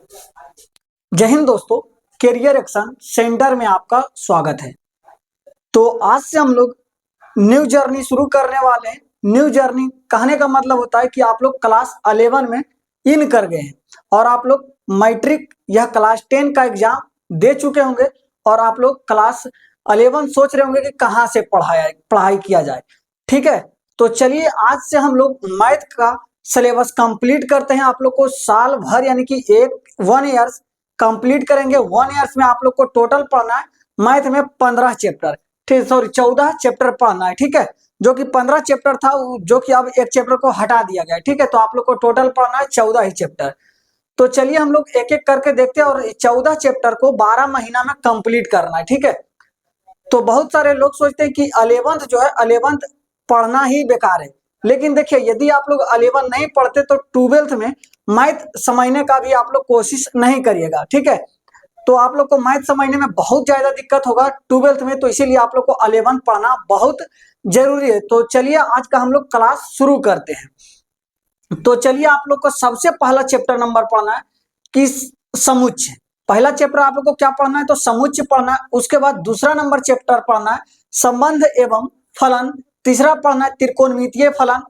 जय हिंद दोस्तों, career action centre में आपका स्वागत है। तो आज से हम लोग न्यू जर्नी शुरू करने वाले हैं। न्यू जर्नी कहने का मतलब होता है कि आप लोग क्लास 11 में इन कर गए हैं और आप लोग मैट्रिक या क्लास 10 का एग्जाम दे चुके होंगे और आप लोग क्लास 11 सोच रहे होंगे कि कहाँ से पढ़ाई किया जाए। ठीक है, तो चलिए आज से हम लोग मैथ का सिलेबस कंप्लीट करते हैं। आप लोग को साल भर यानी कि 1 ईयर्स कंप्लीट करेंगे। 1 ईयर्स में आप लोग को टोटल पढ़ना है मैथ में 15 चैप्टर, ठीक, सॉरी 14 चैप्टर पढ़ना है। ठीक है, जो कि 15 चैप्टर था, जो कि अब एक चैप्टर को हटा दिया गया है। ठीक है, तो आप लोग को टोटल पढ़ना है 14 ही चैप्टर। तो चलिए हम लोग एक एक करके देखते हैं और 14 चैप्टर को 12 महीना में कंप्लीट करना है। ठीक है, तो बहुत सारे लोग सोचते हैं कि 11th जो है 11th पढ़ना ही बेकार है, लेकिन देखिए यदि आप लोग 11 नहीं पढ़ते तो 12th में मैथ समझने का भी आप लोग कोशिश नहीं करिएगा। ठीक है, तो आप लोग को मैथ समझने में बहुत ज्यादा दिक्कत होगा 12th में, तो इसीलिए आप लोग को 11 पढ़ना बहुत जरूरी है। तो चलिए आज का हम लोग क्लास शुरू करते हैं। तो चलिए आप लोग को सबसे पहला चैप्टर नंबर पढ़ना है कि समुच्चय। पहला चैप्टर आप लोग को क्या पढ़ना है, तो समुच्चय पढ़ना है। उसके बाद दूसरा नंबर चैप्टर पढ़ना है संबंध एवं फलन। तीसरा पढ़ना है त्रिकोणमितीय फलन।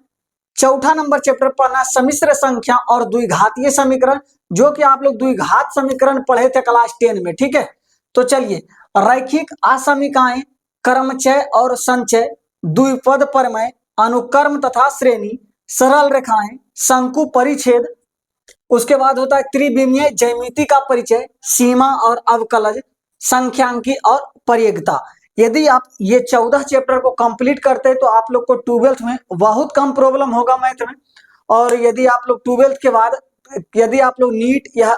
चौथा नंबर चैप्टर पढ़ना है सम्मिश्र संख्या और द्विघातीय समीकरण, जो कि आप लोग द्विघात समीकरण पढ़े थे क्लास 10 में। ठीक है, तो चलिए रैखिक असमीकाएं, क्रमचय और संचय, द्विपद प्रमेय, अनुक्रम तथा श्रेणी, सरल रेखाएं, शंकु परिच्छेद। उसके बाद होता है त्रिविमीय ज्यामिति का परिचय, सीमा और अवकलज, संख्यांकी और परियोगिता। यदि आप ये 14 चैप्टर को कंप्लीट करते हैं तो आप लोग को 12th में बहुत कम प्रॉब्लम होगा मैथ में। और यदि आप लोग 12th के बाद यदि आप लोग नीट या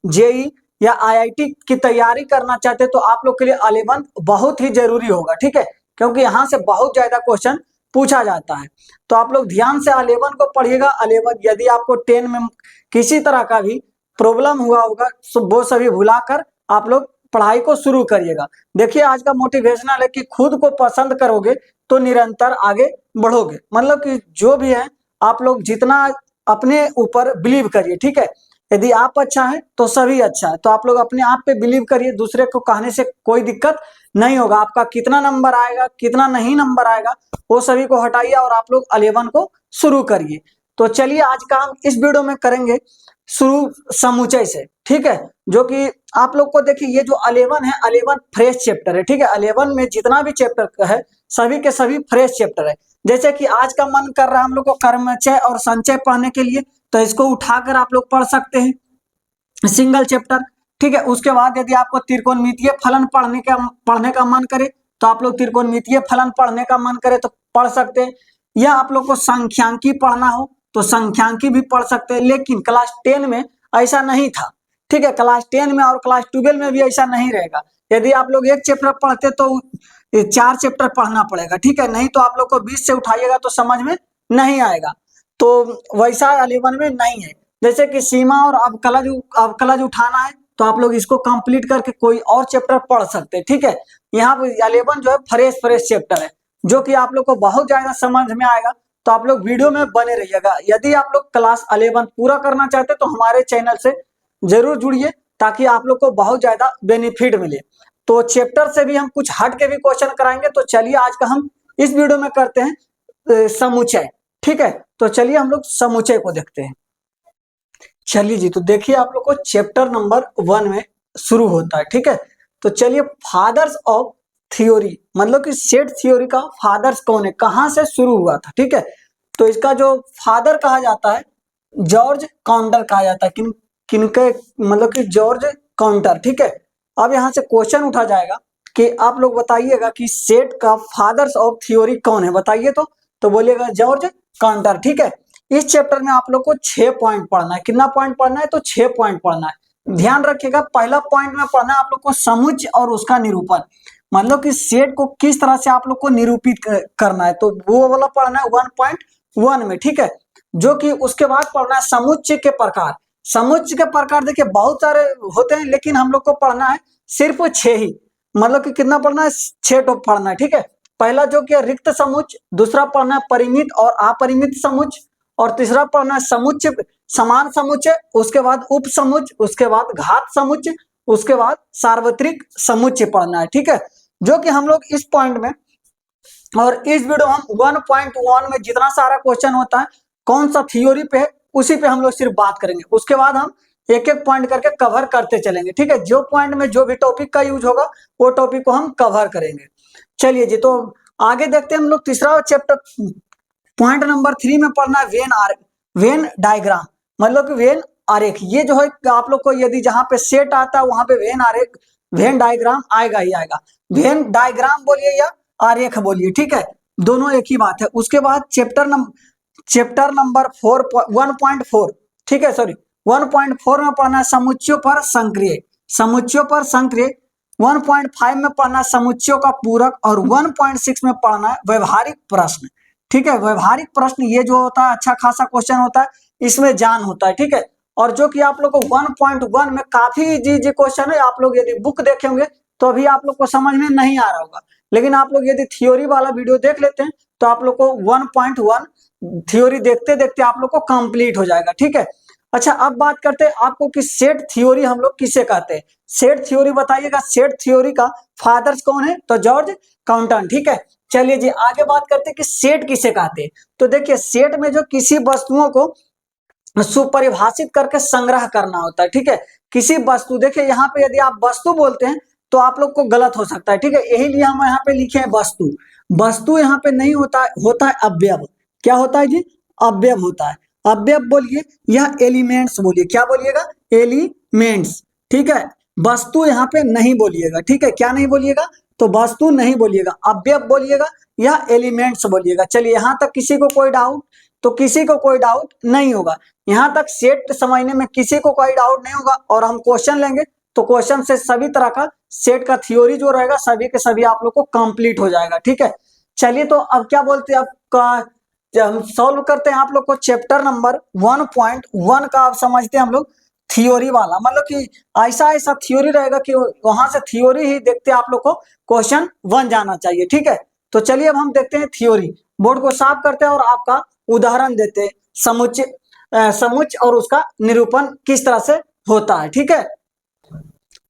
जेई या आईआईटी की तैयारी करना चाहते हैं तो आप लोग के लिए 11th बहुत ही जरूरी होगा। ठीक है, क्योंकि यहाँ से बहुत ज्यादा क्वेश्चन पूछा जाता है। तो आप लोग ध्यान से 11 को पढ़िएगा। 11 यदि आपको 10 में किसी तरह का भी प्रॉब्लम हुआ होगा तो वो सभी भुलाकर आप लोग पढ़ाई को शुरू करिएगा। देखिए आज का मोटिवेशनल है कि खुद को पसंद करोगे तो निरंतर आगे बढ़ोगे। मतलब कि जो भी है आप लोग जितना अपने ऊपर बिलीव करिए। ठीक है, यदि आप अच्छा है तो सभी अच्छा है, तो आप लोग अपने आप पे बिलीव करिए। दूसरे को कहने से कोई दिक्कत नहीं होगा। आपका कितना नंबर आएगा कितना नहीं नंबर आएगा वो सभी को हटाइए और आप लोग 11 को शुरू करिए। तो चलिए आज का हम इस वीडियो में करेंगे शुरू समुच्चय से। ठीक है, जो कि आप लोग को देखिए ये जो 11 है 11 फ्रेश चैप्टर है। ठीक है, 11 में जितना भी चैप्टर है सभी के सभी फ्रेश चैप्टर है। जैसे कि आज का मन कर रहा है हम लोग को क्रमचय और संचय पढ़ने के लिए, तो इसको उठाकर आप लोग पढ़ सकते हैं सिंगल चैप्टर। ठीक है, उसके बाद यदि आपको त्रिकोणमितीय फलन पढ़ने का मन करे तो आप लोग त्रिकोणमितीय फलन पढ़ने का मन करे तो पढ़ सकते हैं। या आप लोग को संख्यांकी पढ़ना हो तो संख्यांकी भी पढ़ सकते हैं, लेकिन क्लास 10 में ऐसा नहीं था। ठीक है, क्लास 10 में और क्लास 12 में भी ऐसा नहीं रहेगा। यदि आप लोग एक चैप्टर पढ़ते तो 4 चैप्टर पढ़ना पड़ेगा। ठीक है, नहीं तो आप लोग को 20 से उठाइएगा तो समझ में नहीं आएगा। तो वैसा 11 में नहीं है। जैसे कि सीमा और अवकलज उठाना है तो आप लोग इसको कंप्लीट करके कोई और चैप्टर पढ़ सकते हैं। ठीक है, यहाँ पे 11 जो है फ्रेश चैप्टर है, जो कि आप लोग को बहुत ज्यादा समझ में आएगा। तो आप लोग वीडियो में बने रहिएगा। यदि आप लोग क्लास 11 पूरा करना चाहते हैं तो हमारे चैनल से जरूर जुड़िए ताकि आप लोग को बहुत ज्यादा बेनिफिट मिले। तो चैप्टर से भी हम कुछ हट के भी क्वेश्चन कराएंगे। तो चलिए आज का हम इस वीडियो में करते हैं समुच्चय। ठीक है, तो चलिए हम लोग समुच्चय को देखते हैं। चलिए जी, तो देखिए आप लोग को चैप्टर नंबर 1 में शुरू होता है। ठीक है, तो चलिए फादर्स ऑफ थ्योरी, मतलब कि सेट थ्योरी का फादर्स कौन है, कहां से शुरू हुआ था। ठीक है, तो इसका जो फादर कहा जाता है जॉर्ज काउंटर कहा जाता है। किनके, मतलब कि जॉर्ज काउंटर। ठीक है, अब यहाँ से क्वेश्चन उठा जाएगा कि आप लोग बताइएगा कि सेट का फादर्स ऑफ थ्योरी कौन है, बताइए। तो बोलिएगा जॉर्ज काउंटर। ठीक है, इस चैप्टर में आप लोग को 6 पॉइंट पढ़ना है। कितना पॉइंट पढ़ना है, तो 6 पॉइंट पढ़ना है। ध्यान रखिएगा पहला पॉइंट में पढ़ना है आप लोग को समुच्चय और उसका निरूपण, मतलब कि सेट को किस तरह से आप लोग को निरूपित करना है, तो वो वाला पढ़ना है 1.1 में। ठीक है, जो कि उसके बाद पढ़ना है समुच्चय के प्रकार। समुच्चय के प्रकार देखिए बहुत सारे होते हैं, लेकिन हम लोग को पढ़ना है सिर्फ 6 ही, मतलब कि कितना पढ़ना है, 6 तो पढ़ना है। ठीक है, पहला जो कि रिक्त समुच्चय, दूसरा पढ़ना है परिमित और अपरिमित समुच्चय, और तीसरा पढ़ना है समान समुच्चय, उसके बाद उप समुच्चय, उसके बाद घात समुच्चय, उसके बाद सार्वत्रिक समुच्चय पढ़ना है। ठीक है, जो कि हम लोग इस पॉइंट में और इस वीडियो हम 1.1 में जितना सारा क्वेश्चन होता है कौन सा थ्योरी पे है उसी पे हम लोग सिर्फ बात करेंगे। उसके बाद हम एक एक पॉइंट करके कवर करते चलेंगे। ठीक है, जो पॉइंट में जो भी टॉपिक का यूज होगा वो टॉपिक को हम कवर करेंगे। चलिए जी, तो आगे देखते हैं हम लोग तीसरा चैप्टर पॉइंट नंबर 3 में पढ़ना है वेन डायग्राम, मतलब कि वेन आरेख। ये जो है आप लोग को यदि जहां पे सेट आता है वहां पे वेन आरेख वेन डायग्राम आएगा ही आएगा। वेन डायग्राम बोलिए या आरेख बोलिए, ठीक है, दोनों एक ही बात है। उसके बाद चैप्टर नंबर 1.4, ठीक है, सॉरी 1.4 में पढ़ना है समुच्चयों पर संक्रिय, समुच्चयों पर संक्रिय। 1.5 में पढ़ना है समुच्चयों का पूरक और 1.6 में पढ़ना है व्यवहारिक प्रश्न। ठीक है, व्यवहारिक प्रश्न ये जो होता है अच्छा खासा क्वेश्चन होता है, इसमें जान होता है। ठीक है, और जो कि आप लोग को 1.1 में काफी इजी क्वेश्चन है। आप लोग यदि बुक देखेंगे तो अभी आप लोग को समझ में नहीं आ रहा होगा, लेकिन आप लोग यदि थ्योरी वाला वीडियो देख लेते हैं तो आप लोग को 1.1 थ्योरी देखते देखते आप लोग को कंप्लीट हो जाएगा। ठीक है, अच्छा अब बात करते हैं आपको कि सेट थ्योरी हम लोग किसे कहते हैं। सेट थ्योरी बताइएगा, सेट थ्योरी का फादर्स कौन है, तो जॉर्ज काउंटन। ठीक है, चलिए जी आगे बात करते हैं कि सेट किसे कहते हैं। तो देखिए सेट में जो किसी वस्तुओं को सुपरिभाषित करके संग्रह करना होता है। ठीक है, किसी वस्तु, देखिए यहाँ पे यदि आप वस्तु बोलते हैं तो आप लोग को गलत हो सकता है। ठीक है, यही लिए हम यहाँ पे लिखे हैं वस्तु। वस्तु यहाँ पे नहीं होता है, होता है अवयव। क्या होता है जी, अवयव होता है। अवयव बोलिए या एलिमेंट्स बोलिए, क्या बोलिएगा, एलिमेंट्स। ठीक है, वस्तु यहाँ पे नहीं बोलिएगा। ठीक है, क्या नहीं बोलिएगा, तो वस्तु नहीं बोलिएगा, अवयव बोलिएगा या एलिमेंट्स बोलिएगा। चलिए यहाँ तक किसी को कोई डाउट, तो किसी को कोई डाउट नहीं होगा। यहाँ तक सेट समझने में किसी को कोई डाउट नहीं होगा। और हम क्वेश्चन लेंगे तो क्वेश्चन से सभी तरह का सेट का थ्योरी जो रहेगा सभी के सभी आप लोग को कंप्लीट हो जाएगा। ठीक है, चलिए तो अब क्या बोलते हैं, अब हम सॉल्व करते हैं आप लोग को चैप्टर नंबर 1.1 का। आप समझते हैं हम लोग थ्योरी वाला, मतलब कि ऐसा ऐसा थ्योरी रहेगा कि वहां से थ्योरी ही देखते आप लोग को क्वेश्चन बन जाना चाहिए। ठीक है, तो चलिए अब हम देखते हैं थ्योरी। बोर्ड को साफ करते हैं और आपका उदाहरण देते हैं समुच्चय और उसका निरूपण किस तरह से होता है। ठीक है,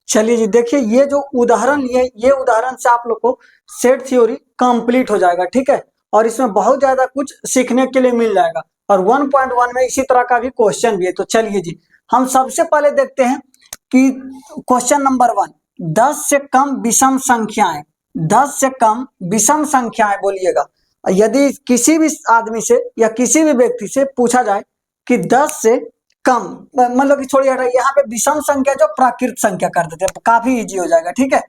चलिए जी देखिए ये जो उदाहरण ये उदाहरण से आप लोग को सेट थ्योरी कंप्लीट हो जाएगा। ठीक है, और इसमें बहुत ज्यादा कुछ सीखने के लिए मिल जाएगा। और 1.1 में इसी तरह का भी क्वेश्चन भी है। तो चलिए जी हम सबसे पहले देखते हैं कि क्वेश्चन नंबर 1, 10 से कम विषम संख्याएं, 10 से कम विषम संख्याएं बोलिएगा। यदि किसी भी आदमी से या किसी भी व्यक्ति से पूछा जाए कि 10 से कम, मतलब कि छोड़िए यहाँ पे विषम संख्या जो प्राकृत संख्या कर देते हैं, काफी इजी हो जाएगा। ठीक है,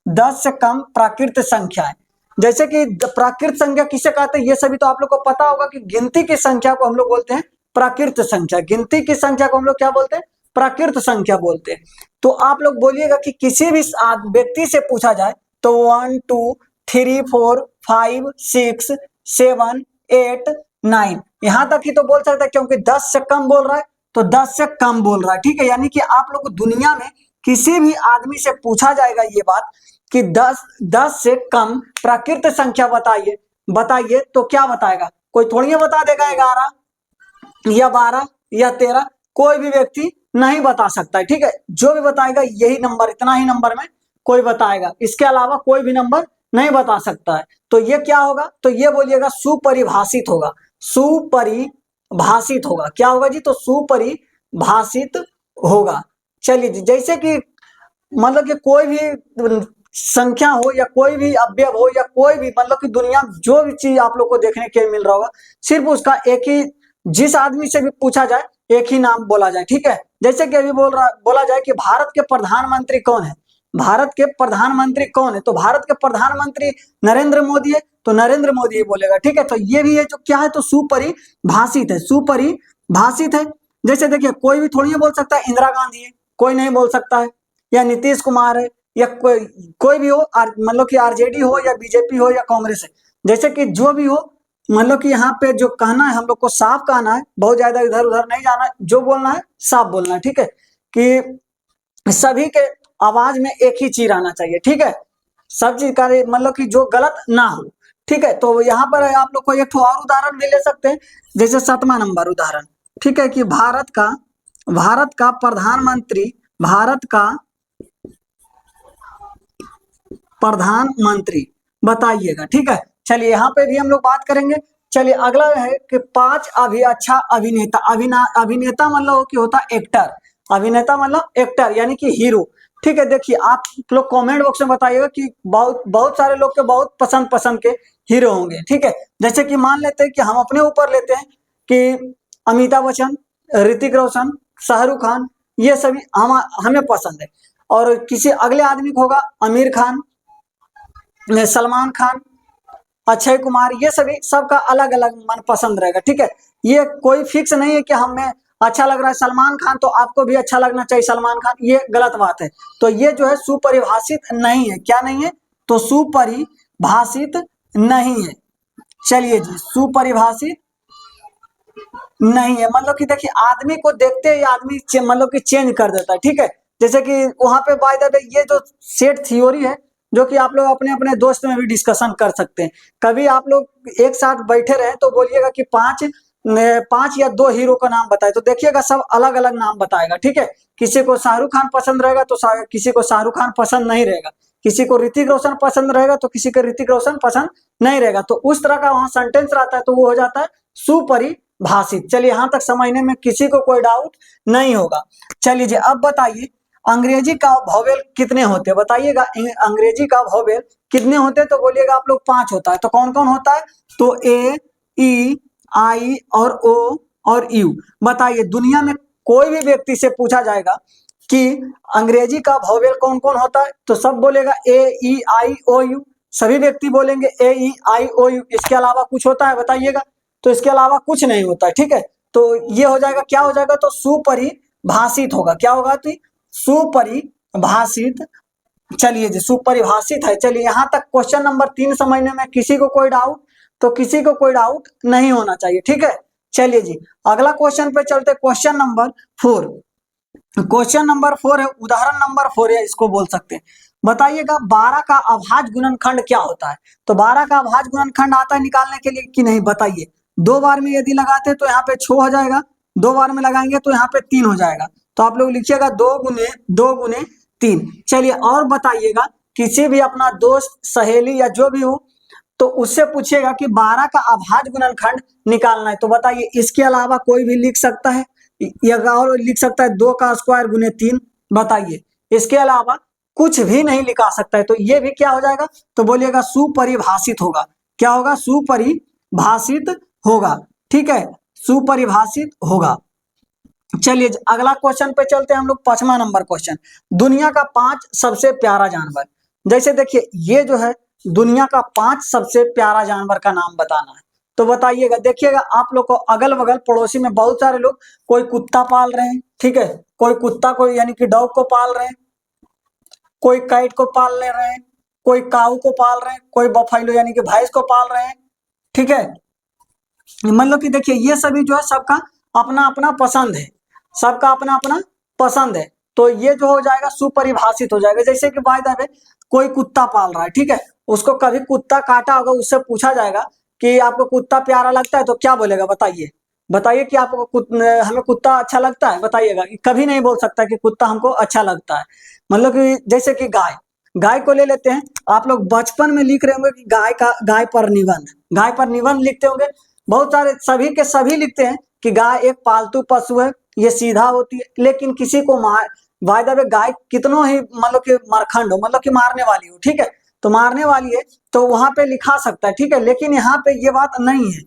10 से कम प्राकृत संख्याएं, जैसे कि प्राकृत संख्या किसे कहते हैं ये सभी तो आप लोग को पता होगा कि गिनती की संख्या को हम लोग बोलते हैं प्राकृत संख्या। गिनती की संख्या को हम लोग क्या बोलते हैं, प्राकृत संख्या बोलते हैं। तो आप लोग बोलिएगा कि किसी भी व्यक्ति से पूछा जाए तो 1 2 3 4 5 6 7 8 9 यहां तक ही तो बोल सकता है, क्योंकि 10 से कम बोल रहा है तो 10 से कम बोल रहा है। ठीक है, यानी कि आप लोग को दुनिया में किसी भी आदमी से पूछा जाएगा ये बात कि 10 से कम प्राकृत संख्या बताइए तो क्या बताएगा, कोई थोड़ी बता देगा 11 या 12 या 13, कोई भी व्यक्ति नहीं बता सकता है। ठीक है, जो भी बताएगा यही नंबर, इतना ही नंबर में कोई बताएगा, इसके अलावा कोई भी नंबर नहीं बता सकता है। तो ये क्या होगा, तो ये बोलिएगा सुपरिभाषित होगा, सुपरिभाषित होगा। क्या होगा जी, तो सुपरिभाषित होगा। चलिए जी, जैसे कि मतलब कि कोई भी संख्या हो या कोई भी अवयव हो या कोई भी, मतलब कि दुनिया में जो भी चीज आप लोग को देखने के मिल रहा होगा, सिर्फ उसका एक ही, जिस आदमी से भी पूछा जाए एक ही नाम बोला जाए। ठीक है, जैसे कि अभी बोला जाए कि भारत के प्रधानमंत्री कौन है, भारत के प्रधानमंत्री कौन है, तो भारत के प्रधानमंत्री नरेंद्र मोदी है, तो नरेंद्र मोदी ही बोलेगा। ठीक है, तो ये भी है जो क्या है, तो सुपरिभाषित है, सुपरिभाषित है। जैसे देखिए कोई भी थोड़ी बोल सकता है इंदिरा गांधी है, कोई नहीं बोल सकता है, या नीतीश कुमार है, या कोई भी हो, मतलब कि आरजेडी हो या बीजेपी हो या कांग्रेस है, जैसे कि जो भी हो, मतलब कि यहाँ पे जो कहना है हम लोग को साफ कहना है, बहुत ज्यादा इधर उधर नहीं जाना है, जो बोलना है साफ बोलना है। ठीक है, कि सभी के आवाज में एक ही चीज आना चाहिए। ठीक है, सब चीज का मतलब कि जो गलत ना हो। ठीक है, तो यहाँ पर आप लोग को एक और उदाहरण भी ले सकते हैं, जैसे 7वां नंबर उदाहरण, ठीक है, कि भारत का प्रधानमंत्री बताइएगा। ठीक है, चलिए यहाँ पे भी हम लोग बात करेंगे। चलिए अगला है कि 5 अच्छा अभिनेता। अभिनेता मतलब कि होता है एक्टर। अभिनेता मतलब एक्टर यानी कि हीरो। ठीक है, देखिए आप लोग कमेंट बॉक्स में बताइएगा कि बहुत बहुत सारे लोग के बहुत पसंद पसंद के हीरो होंगे। ठीक है, जैसे कि मान लेते हैं कि हम अपने ऊपर लेते हैं कि अमिताभ बच्चन, ऋतिक रोशन, शाहरुख खान, ये सभी हमें पसंद है। और किसी अगले आदमी को होगा आमिर खान, सलमान खान, अक्षय कुमार, ये सभी सबका अलग अलग मन पसंद रहेगा। ठीक है, ये कोई फिक्स नहीं है कि हमें अच्छा लग रहा है सलमान खान तो आपको भी अच्छा लगना चाहिए सलमान खान, ये गलत बात है। तो ये जो है सुपरिभाषित नहीं है। क्या नहीं है? तो सुपरिभाषित नहीं है। चलिए जी, सुपरिभाषित नहीं है मतलब कि देखिए आदमी को देखते ही आदमी मतलब कि चेंज कर देता है। ठीक है, जैसे कि वहां पे बाय द वे ये जो सेट थ्योरी है जो कि आप लोग अपने अपने दोस्त में भी डिस्कशन कर सकते हैं। कभी आप लोग एक साथ बैठे रहे तो बोलिएगा कि पांच या 2 हीरो का नाम बताए, तो देखिएगा सब अलग अलग नाम बताएगा। ठीक है, किसी को शाहरुख खान पसंद रहेगा तो किसी को शाहरुख खान पसंद नहीं रहेगा, किसी को ऋतिक रोशन पसंद रहेगा तो किसी को ऋतिक रोशन पसंद नहीं रहेगा। तो उस तरह का वहां सेंटेंस रहता है तो वो हो जाता है सुपरिभाषित। चलिए यहां तक समझने में किसी को कोई डाउट नहीं होगा। चलिए जी, अब बताइए अंग्रेजी का वोवेल कितने होते हैं बताइएगा। अंग्रेजी का वोवेल कितने होते हैं तो बोलिएगा आप लोग 5 होता है। तो कौन कौन होता है? तो ए, ई, आई और ओ और यू। बताइए दुनिया में कोई भी व्यक्ति से पूछा जाएगा कि अंग्रेजी का वोवेल कौन कौन होता है तो सब बोलेगा ए, ई, आई, ओ, यू। सभी व्यक्ति बोलेंगे ए, ई, आई, ओ, यू। इसके अलावा कुछ होता है बताइएगा? तो इसके अलावा कुछ नहीं होता है। ठीक है, तो ये हो जाएगा, क्या हो जाएगा? तो सुपरिभाषित होगा। क्या होगा? तो सुपरिभाषित। चलिए जी, सुपरिभाषित है। चलिए यहाँ तक क्वेश्चन नंबर 3 समझने में किसी को कोई डाउट? तो किसी को कोई डाउट नहीं होना चाहिए। ठीक है, चलिए जी अगला क्वेश्चन पे चलते। Question number 4। क्वेश्चन नंबर 4 है, उदाहरण नंबर 4 है इसको बोल सकते हैं। बताइएगा 12 का अभाज्य गुणनखंड क्या होता है? तो 12 का अभाज्य गुणनखंड आता है निकालने के लिए कि नहीं बताइए? 2 बार में यदि लगाते तो यहाँ पे 6 हो जाएगा, 2 बार में लगाएंगे तो यहाँ पे 3 हो जाएगा। तो आप लोग लिखिएगा 2 गुने 3। चलिए और बताइएगा किसी भी अपना दोस्त सहेली या जो भी हो तो उससे पूछिएगा कि 12 का अभाज्य गुणनखंड निकालना है। तो बताइए इसके अलावा कोई भी लिख सकता है या और लिख सकता है 2 का स्क्वायर गुने 3। बताइए इसके अलावा कुछ भी नहीं लिखा सकता है। तो ये भी क्या हो जाएगा? तो बोलिएगा सुपरिभाषित होगा। क्या होगा? सुपरिभाषित होगा। ठीक है, सुपरिभाषित होगा। चलिए अगला क्वेश्चन पे चलते हैं हम लोग। 5वां नंबर क्वेश्चन, दुनिया का 5 सबसे प्यारा जानवर। जैसे देखिए ये जो है दुनिया का 5 सबसे प्यारा जानवर का नाम बताना है। तो बताइएगा, देखिएगा आप लोग को अगल बगल पड़ोसी में बहुत सारे लोग कोई कुत्ता पाल रहे हैं। ठीक है, कोई कुत्ता को यानी कि डॉग को पाल रहे हैं, कोई कैट को पाल ले रहे हैं, कोई काऊ को पाल रहे हैं, कोई बफैलो यानी कि भैंस को पाल रहे हैं। ठीक है, मतलब कि देखिए ये सभी जो है सबका अपना अपना पसंद है, सबका अपना अपना पसंद है। तो ये जो हो जाएगा सुपरिभाषित हो जाएगा। जैसे कि बाय द वे कोई कुत्ता पाल रहा है, ठीक है, उसको कभी कुत्ता काटा होगा, उससे पूछा जाएगा कि आपको कुत्ता प्यारा लगता है तो क्या बोलेगा? बताइए बताइए कि आपको हमें कुत्ता अच्छा लगता है बताइएगा। कभी नहीं बोल सकता कि कुत्ता हमको अच्छा लगता है। मतलब कि जैसे कि गाय को ले लेते हैं। आप लोग बचपन में लिख रहे होंगे कि गाय पर निबंध लिखते होंगे। बहुत सारे सभी के सभी लिखते हैं कि गाय एक पालतू पशु है, ये सीधा होती है। लेकिन किसी को बाय द वे गाय कितनों ही मतलब कि मरखंड हो, मतलब कि मारने वाली हो, ठीक है, तो मारने वाली है तो वहां पे लिखा सकता है। ठीक है, लेकिन यहाँ पे ये बात नहीं है।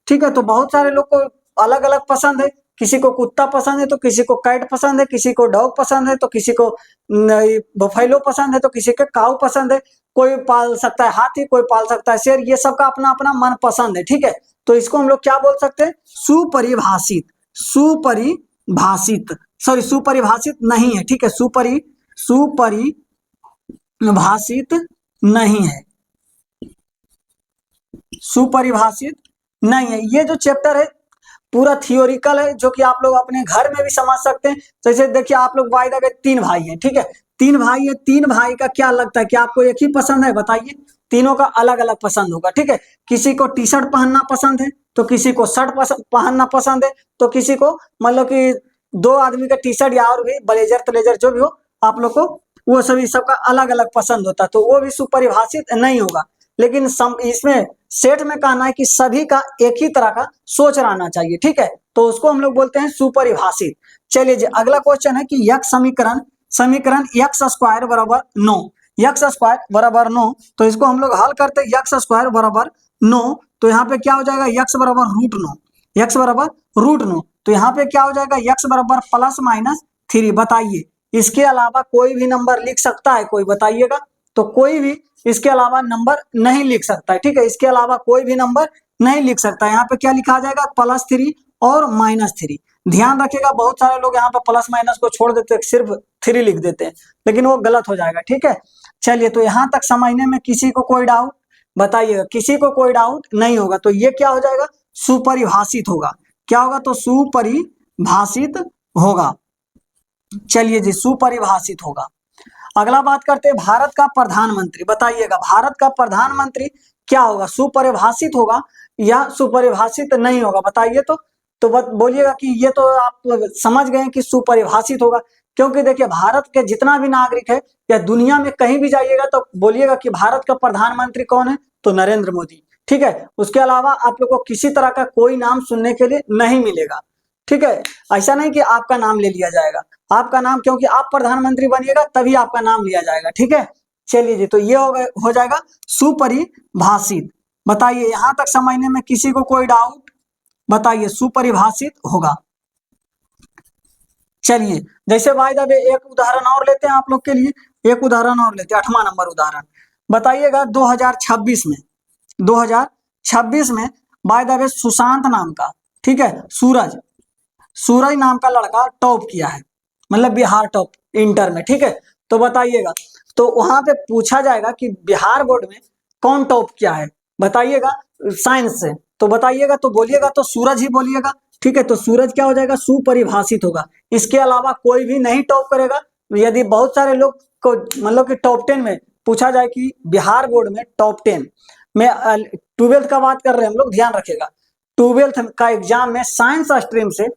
ठीक है, तो बहुत सारे लोग को अलग अलग पसंद है। किसी को कुत्ता पसंद है तो किसी को कैट पसंद है, किसी को डॉग पसंद है तो किसी को बफेलो पसंद है तो किसी को काऊ पसंद है। कोई पाल सकता है हाथी, कोई पाल सकता है शेर, ये सबका अपना अपना मन पसंद है। ठीक है, तो इसको हम लोग क्या बोल सकते हैं? सुपरिभाषित। सुपरिभाषित सॉरी सुपरिभाषित नहीं है। ठीक है, सुपरिभाषित नहीं है, सुपरिभाषित नहीं है। ये जो चैप्टर है पूरा थियोरिकल है जो कि आप लोग अपने घर में भी समझ सकते हैं। जैसे देखिए आप लोग बाय द वे 3 भाई हैं, ठीक है, 3 भाई है, 3 भाई का क्या लगता है कि आपको एक ही पसंद है? बताइए, तीनों का अलग अलग पसंद होगा। ठीक है, किसी को टी शर्ट पहनना पसंद है, तो किसी को शर्ट पहनना पसंद है, तो किसी को मतलब कि दो आदमी का टी शर्ट या और भी ब्लेजर तलेजर जो भी हो आप लोग को वो सभी सबका अलग अलग पसंद होता है, तो वो भी सुपरिभाषित नहीं होगा। लेकिन इसमें सेट में कहना है कि सभी का एक ही तरह का सोच रहना चाहिए, ठीक है, तो उसको हम लोग बोलते हैं सुपरिभाषित। चलिए जी अगला क्वेश्चन है कि यक्स समीकरण एक्स स्क्वायर बराबर 9, यक्स स्क्वायर बराबर 9, तो इसको हम लोग हल करते हैं यक्स स्क्वायर बराबर 9, तो यहाँ पे क्या हो जाएगा यक्स बराबर √9, यक्स बराबर √9, तो यहाँ पे क्या हो जाएगा यक्स बराबर +-3। बताइए इसके अलावा कोई भी नंबर लिख सकता है कोई, बताइएगा, तो कोई भी इसके अलावा नंबर नहीं लिख सकता है, ठीक है, इसके अलावा कोई भी नंबर नहीं लिख सकता है। यहाँ पे क्या लिखा जाएगा +3 और -3। ध्यान रखिएगा बहुत सारे लोग यहाँ पे प्लस माइनस को छोड़ देते हैं, सिर्फ 3 लिख देते हैं, लेकिन वो गलत हो जाएगा, ठीक है। चलिए तो यहाँ तक समझने में किसी को कोई डाउट, बताइएगा, किसी को कोई डाउट नहीं होगा, तो ये क्या हो जाएगा सुपरिभाषित होगा, क्या होगा तो सुपरिभाषित होगा। चलिए जी सुपरिभाषित होगा। अगला बात करते हैं भारत का प्रधानमंत्री, बताइएगा भारत का प्रधानमंत्री क्या होगा, सुपरिभाषित होगा या सुपरिभाषित नहीं होगा, बताइए तो बोलिएगा कि ये तो आप समझ गए कि सुपरिभाषित होगा, क्योंकि देखिए भारत के जितना भी नागरिक है या दुनिया में कहीं भी जाइएगा तो बोलिएगा कि भारत का प्रधानमंत्री कौन है, तो नरेंद्र मोदी, ठीक है। उसके अलावा आप लोग को किसी तरह का कोई नाम सुनने के लिए नहीं मिलेगा, ठीक है। ऐसा नहीं कि आपका नाम ले लिया जाएगा, आपका नाम क्योंकि आप प्रधानमंत्री बनिएगा तभी आपका नाम लिया जाएगा, ठीक है। चलिए जी तो ये हो जाएगा सुपरिभाषित। बताइए यहां तक समझने में किसी को कोई डाउट, बताइए सुपरिभाषित होगा। चलिए जैसे भाई साहब एक उदाहरण और लेते हैं आप लोग के लिए, एक उदाहरण और लेते हैं, 8वां नंबर उदाहरण। बताइएगा 2026 में बाय द वे सुशांत नाम का, ठीक है, सूरज नाम का लड़का टॉप किया है, मतलब बिहार टॉप इंटर में, ठीक है। तो बताइएगा तो वहां पे पूछा जाएगा कि बिहार बोर्ड में कौन टॉप किया है, बताइएगा साइंस से, तो बताइएगा तो बोलिएगा तो सूरज ही बोलिएगा, ठीक है। तो सूरज क्या हो जाएगा सुपरिभाषित होगा, इसके अलावा कोई भी नहीं टॉप करेगा। यदि बहुत सारे लोग को मतलब कि टॉप 10 में पूछा जाए कि बिहार बोर्ड में टॉप 10 में 12th का बात कर रहे हैं हम लोग, ध्यान रखिएगा 12th का एग्जाम में साइंस स्ट्रीम से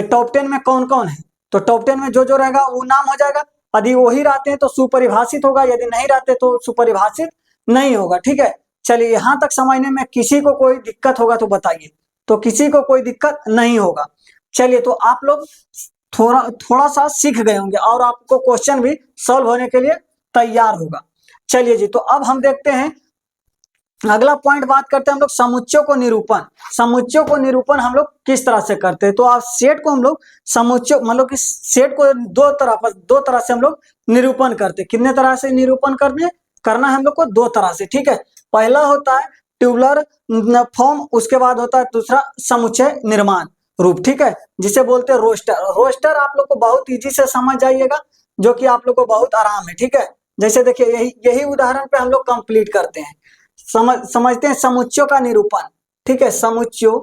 टॉप 10 में कौन कौन है, तो टॉप 10 में जो जो रहेगा वो नाम हो जाएगा, यदि वही रहते हैं तो सुपरिभाषित होगा, यदि नहीं रहते तो सुपरिभाषित नहीं होगा, ठीक है। चलिए यहां तक समझने में किसी को कोई दिक्कत होगा तो बताइए, तो किसी को कोई दिक्कत नहीं होगा। चलिए तो आप लोग थोड़ा सा सीख गए होंगे और आपको क्वेश्चन भी सॉल्व होने के लिए तैयार होगा। चलिए जी तो अब हम देखते हैं अगला पॉइंट, बात करते हैं हम लोग समुच्चयों को निरूपण। समुच्चयों को निरूपण हम लोग किस तरह से करते हैं, तो आप सेट को हम लोग समुच्चय मतलब कि सेट को दो तरह से हम लोग निरूपण करते हैं। कितने तरह से निरूपण करना है हम लोग को, 2 तरह से, ठीक है। पहला होता है ट्यूबुलर फॉर्म, उसके बाद होता है दूसरा समुच्चय निर्माण रूप, ठीक है, जिसे बोलते हैं रोस्टर। रोस्टर आप लोग को बहुत इजी से समझ जाइएगा, जो कि आप लोग को बहुत आराम है, ठीक है। जैसे देखिए यही उदाहरण पे हम लोग कंप्लीट करते हैं, समझते हैं समुच्चयों का निरूपण, ठीक है। समुच्चयों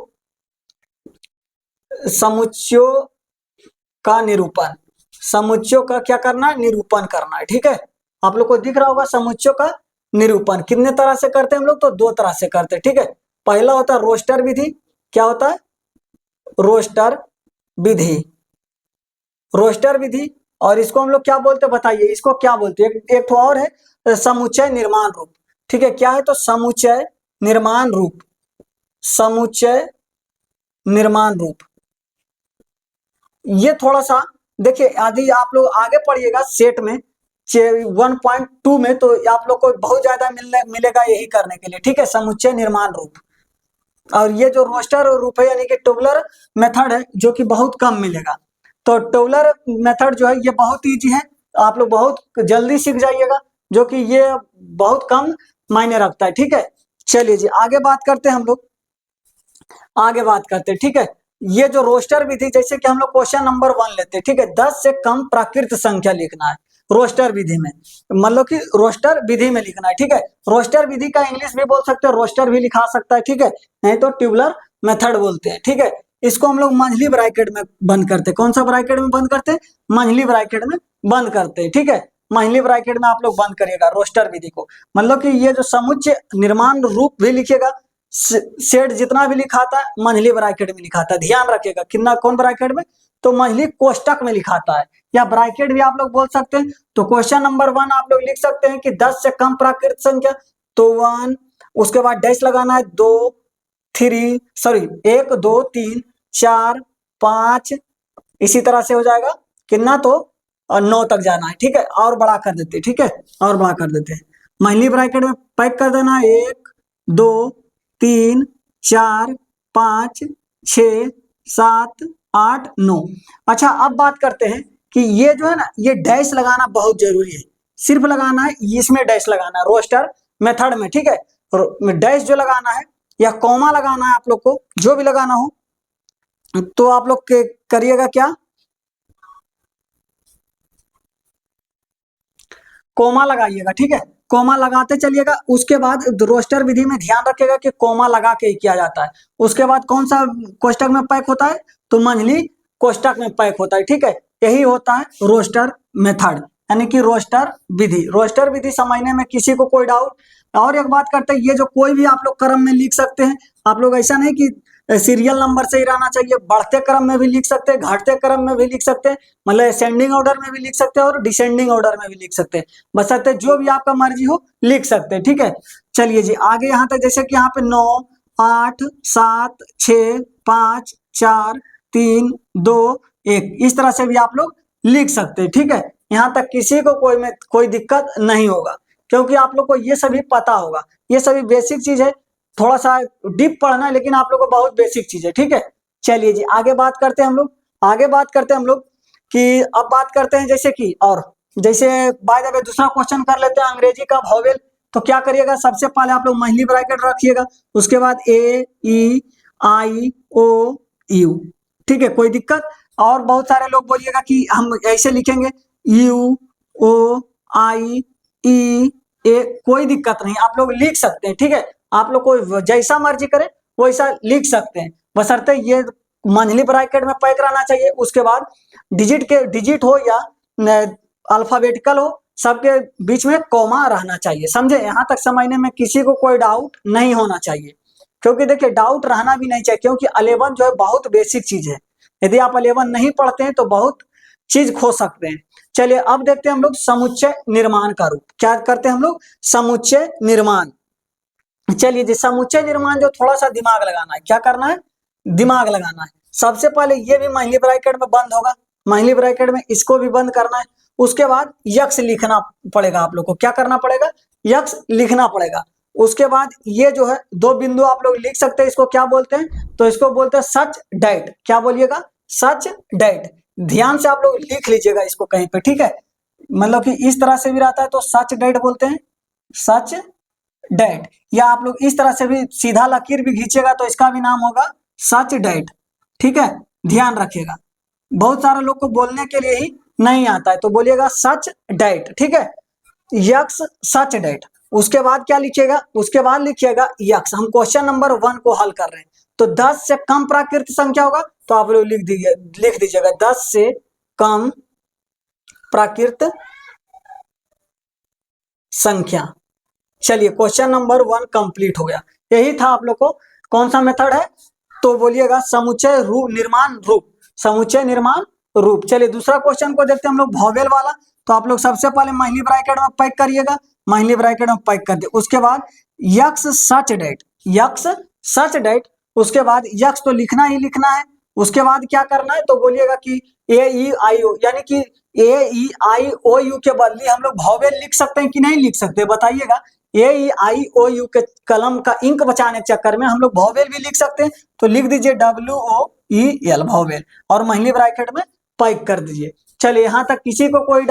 का निरूपण, समुच्चयों का क्या करना है, निरूपण करना है, ठीक है। आप लोग को दिख रहा होगा समुच्चयों का निरूपण कितने तरह से करते हैं हम लोग, तो 2 तरह से करते हैं, ठीक है। पहला होता है रोस्टर विधि, क्या होता है रोस्टर विधि, और इसको हम लोग क्या बोलते हैं बताइए, इसको क्या बोलते हैं, एक तो और है समुच्चय निर्माण रूप, ठीक है। क्या है तो समुच्चय निर्माण रूप, समुच्चय निर्माण रूप। ये थोड़ा सा देखिए यदि आप लोग आगे पढ़िएगा सेट में 1.2 में, तो आप लोग को बहुत ज्यादा मिलेगा यही करने के लिए, ठीक है, समुच्चय निर्माण रूप। और ये जो रोस्टर रूप है यानी कि टूबुलर मेथड है, जो कि बहुत कम मिलेगा। तो टूबुलर मेथड जो है ये बहुत इजी है, आप लोग बहुत जल्दी सीख जाइएगा, जो कि ये बहुत कम मायने रखता है, ठीक है। चलिए जी आगे बात करते हैं हम लोग, आगे बात करते हैं, ठीक है। ये जो रोस्टर विधि, जैसे कि हम लोग क्वेश्चन नंबर 1 लेते हैं, ठीक है, 10 से कम प्राकृत संख्या लिखना है रोस्टर विधि में, मतलब कि रोस्टर विधि में लिखना है, ठीक है। रोस्टर विधि का इंग्लिश भी बोल सकते हैं, रोस्टर भी लिखा सकता है, ठीक है, नहीं तो ट्यूबुलर मेथड बोलते हैं, ठीक है। इसको हम लोग मंझली ब्रैकेट में बंद करते हैं, कौन सा ब्रैकेट में बंद करते हैं, मंझली ब्रैकेट में बंद करते हैं, ठीक है। मंझली ब्रैकेट में आप लोग बंद करिएगा रोस्टर विधि को, मतलब कि ये जो समुच्चय निर्माण रूप भी लिखिएगा, सेट जितना भी लिखाता है मंझली ब्रैकेट में लिखाता है, ध्यान रखिएगा। कितना कौन ब्रैकेट में, तो मंझली कोष्टक में लिखाता है, या ब्रैकेट भी आप लोग बोल सकते हैं। तो क्वेश्चन नंबर 1 आप लोग लिख सकते हैं कि 10 से कम प्राकृत संख्या, तो 1, उसके बाद डैश लगाना है 1 2 3 4 5, इसी तरह से हो जाएगा कितना, तो 9 तक जाना है, ठीक है। और बड़ा कर देते हैं, ठीक है, और बड़ा कर देते हैं। मंझली ब्रैकेट में पैक कर देना 1 2 3 4 5 6 7 8 9। अच्छा, अब बात करते हैं कि ये जो है ना, ये डैश लगाना बहुत जरूरी है, सिर्फ लगाना है, इसमें डैश लगाना है रोस्टर मेथड में, ठीक है। डैश जो लगाना है या कॉमा लगाना है, आप लोग को जो भी लगाना हो, तो आप लोग करिएगा क्या, कोमा लगाइएगा, ठीक है, कोमा लगाते चलिएगा। उसके बाद रोस्टर विधि में ध्यान रखिएगा कि कोमा लगा के ही किया जाता है। उसके बाद कौन सा कोष्टक में पैक होता है, तो मंझली कोष्टक में पैक होता है, ठीक है। यही होता है रोस्टर मेथड, यानी कि रोस्टर विधि। रोस्टर विधि समझने में किसी को कोई डाउट? और एक बात करते हैं, ये जो कोई भी आप लोग क्रम में लिख सकते हैं, आप लोग ऐसा नहीं कि सीरियल नंबर से ही रहना चाहिए, बढ़ते क्रम में भी लिख सकते हैं, घटते क्रम में भी लिख सकते हैं, मतलब असेंडिंग ऑर्डर में भी लिख सकते हैं और डिसेंडिंग ऑर्डर में भी लिख सकते हैं, बशर्ते जो भी आपका मर्जी हो लिख सकते हैं, ठीक है। चलिए जी आगे, यहाँ तक जैसे कि यहाँ पे 9 8 7 6 5 4 3 2 1, इस तरह से भी आप लोग लिख सकते हैं, ठीक है। यहाँ तक किसी को कोई दिक्कत नहीं होगा, क्योंकि आप लोग को ये सभी पता होगा, ये सभी बेसिक चीज है। थोड़ा सा डीप पढ़ना है, लेकिन आप लोग को बहुत बेसिक चीज है, ठीक है। चलिए जी आगे बात करते हैं हम लोग, कि अब बात करते हैं जैसे कि, और जैसे बाय द वे दूसरा क्वेश्चन कर लेते हैं, अंग्रेजी का वॉवेल। तो क्या करिएगा, सबसे पहले आप लोग मंझली ब्रैकेट रखिएगा, उसके बाद ए ई आई ओ यू, ठीक है, कोई दिक्कत? और बहुत सारे लोग बोलिएगा कि हम ऐसे लिखेंगे यू ओ आई ई ए, कोई दिक्कत नहीं, आप लोग लिख सकते हैं, ठीक है। आप लोग को जैसा मर्जी करे वैसा लिख सकते हैं, बशर्ते ये मंझली ब्रैकेट में पैक रहना चाहिए। उसके बाद डिजिट हो या अल्फाबेटिकल हो, सबके बीच में कॉमा रहना चाहिए, समझे? यहाँ तक समझने में किसी को कोई डाउट नहीं होना चाहिए, क्योंकि देखिए डाउट रहना भी नहीं चाहिए, क्योंकि 11 जो है बहुत बेसिक चीज है। यदि आप 11 नहीं पढ़ते हैं तो बहुत चीज खो सकते हैं। चलिए अब देखते हैं हम लोग समुच्चय निर्माण का रूप। क्या करते हैं हम लोग? समुच्चय निर्माण। चलिए जी, समुच्चय निर्माण जो थोड़ा सा दिमाग लगाना है, क्या करना है? दिमाग लगाना है। सबसे पहले ये भी मंझली ब्रैकेट में बंद होगा, मंझली ब्रैकेट में इसको भी बंद करना है। उसके बाद यक्स लिखना पड़ेगा, आप लोग को क्या करना पड़ेगा? यक्स लिखना पड़ेगा। उसके बाद ये जो है 2 बिंदु आप लोग लिख सकते हैं, इसको क्या बोलते हैं? तो इसको बोलते हैं सच डेट। क्या बोलिएगा? सच डेट। ध्यान से आप लोग लिख लीजिएगा इसको कहीं पे, ठीक है। मतलब कि इस तरह से भी रहता है तो सच डेट बोलते हैं, सच डेट। या आप लोग इस तरह से भी सीधा लकीर भी खींचेगा तो इसका भी नाम होगा सच डेट, ठीक है। ध्यान रखिएगा, बहुत सारे लोग को बोलने के लिए ही नहीं आता है, तो बोलिएगा सच डेट, ठीक है। यक्स सच डेट। उसके बाद क्या लिखिएगा? उसके बाद लिखिएगा यक्स। हम क्वेश्चन नंबर 1 को हल कर रहे हैं, तो 10 से कम प्राकृत संख्या होगा, तो आप लोग लिख दीजिएगा 10 से कम प्राकृत संख्या। चलिए क्वेश्चन नंबर 1 कंप्लीट हो गया। यही था आप लोग को कौन सा मेथड है, तो बोलिएगा समुच्चय रूप निर्माण रूप, समुच्चय निर्माण रूप। चलिए दूसरा क्वेश्चन को देखते हैं हम लोग, वॉवेल वाला। तो आप लोग सबसे पहले मंझली ब्रैकेट में पैक करिएगा, मंझली ब्रैकेट में पैक कर दिए। उसके बाद यक्स सच डेट, यक्स सच डेट। उसके बाद यक्स तो लिखना ही लिखना है। उसके बाद क्या करना है, तो बोलिएगा कि ए ई आई ओ, यानी कि ए ई आई ओ यू के बदले हम लोग वॉवेल लिख सकते हैं कि नहीं लिख सकते, बताइएगा। ए ई आई ओ यू के कलम का इंक बचाने के चक्कर में हम लोग वॉवेल भी लिख सकते हैं, तो लिख दीजिए W O E L vowel, और मंझली ब्रैकेट में पैक कर दीजिए। चलिए यहाँ तक किसी को कोई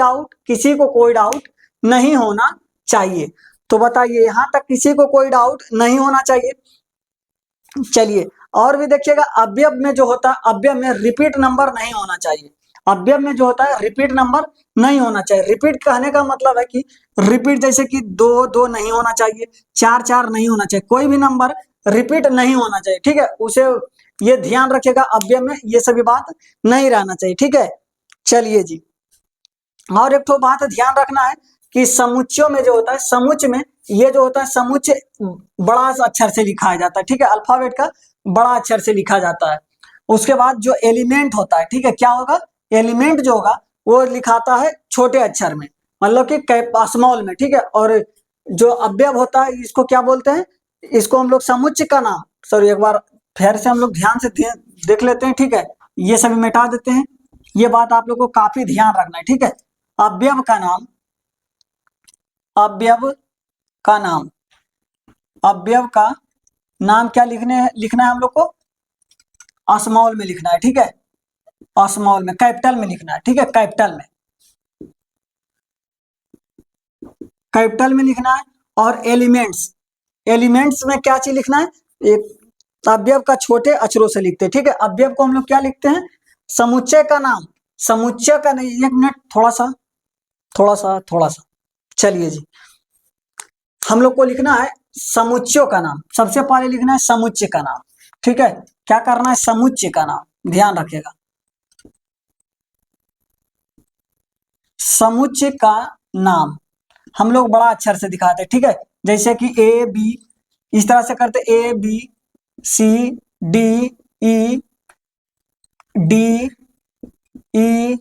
डाउट नहीं होना चाहिए, तो बताइए यहाँ तक किसी को कोई डाउट नहीं होना चाहिए। चलिए और भी देखिएगा, अवयव में जो होता है, अवयव में रिपीट नंबर नहीं होना चाहिए। अवयव में जो होता है रिपीट नंबर नहीं होना चाहिए। रिपीट कहने का मतलब है कि रिपीट जैसे कि 2 2 नहीं होना चाहिए, 4 4 नहीं होना चाहिए, कोई भी नंबर रिपीट नहीं होना चाहिए, ठीक है। उसे ये ध्यान रखिएगा, अवयव में ये सभी बात नहीं रहना चाहिए, ठीक है। चलिए जी, और एक तो बात ध्यान रखना है कि समुच्चयों में जो होता है, समुच्चय में ये जो होता है समुच्चय बड़ा अक्षर से लिखा जाता है, ठीक है, अल्फाबेट का बड़ा अक्षर से लिखा जाता है। उसके बाद जो एलिमेंट होता है, ठीक है, क्या होगा, एलिमेंट जो होगा वो लिखाता है छोटे अक्षर में, मतलब कि स्मॉल में, ठीक है। और जो अवयव होता है इसको क्या बोलते हैं, इसको हम लोग समुच्चय का नाम, सॉरी एक बार फिर से हम लोग ध्यान से देख लेते हैं, ठीक है, ये सभी मिटा देते हैं। ये बात आप लोग को काफी ध्यान रखना है, ठीक है। अवयव का नाम, अवयव का नाम, अवयव का नाम क्या लिखना है हम लोग को, स्मॉल में लिखना है, ठीक है, स्मॉल में, कैपिटल में लिखना है, ठीक है, कैपिटल में लिखना है। और एलिमेंट्स, एलिमेंट्स में क्या चीज लिखना है, एक अवयव का छोटे अक्षरों से लिखते हैं, ठीक है। अवयव को हम लोग क्या लिखते हैं, समुच्चय का नाम, समुच्चय का नहीं, एक मिनट, थोड़ा सा चलिए जी, हम लोग को लिखना है समुच्चयों का नाम, सबसे पहले लिखना है समुच्चय का नाम, ठीक है। क्या करना है, समुच्चय का नाम, ध्यान रखिएगा, समुच्चय का नाम हम लोग बड़ा अक्षर से दिखाते हैं, ठीक है। जैसे कि ए बी, इस तरह से करते, A B C D E D E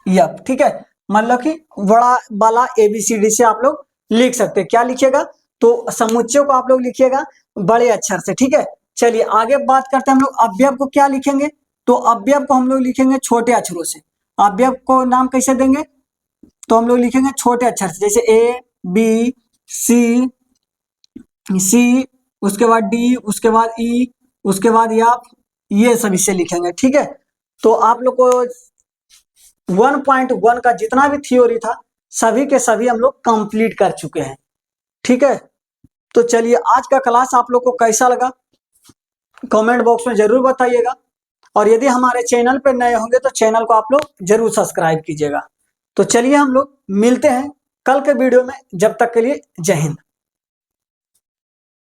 F, ठीक है, मतलब कि बड़ा वाला ABCD से आप लोग लिख सकते हैं। क्या लिखिएगा, तो समुच्चयों को आप लोग लिखिएगा बड़े अक्षर से, ठीक है। चलिए आगे बात करते हैं हम लोग अवयव को क्या लिखेंगे, तो अवयव को हम लोग लिखेंगे छोटे अक्षरों से। अवयव को नाम कैसे देंगे, तो हम लोग लिखेंगे छोटे अक्षर से, जैसे A B C, उसके बाद D, उसके बाद E, उसके बाद F, ये सभी से लिखेंगे, ठीक है। तो आप लोग को 1.1 का जितना भी थ्योरी था सभी के सभी हम लोग कंप्लीट कर चुके हैं, ठीक है। तो चलिए आज का क्लास आप लोग को कैसा लगा कमेंट बॉक्स में जरूर बताइएगा, और यदि हमारे चैनल पर नए होंगे तो चैनल को आप लोग जरूर सब्सक्राइब कीजिएगा। तो चलिए हम लोग मिलते हैं कल के वीडियो में, जब तक के लिए जय हिंद।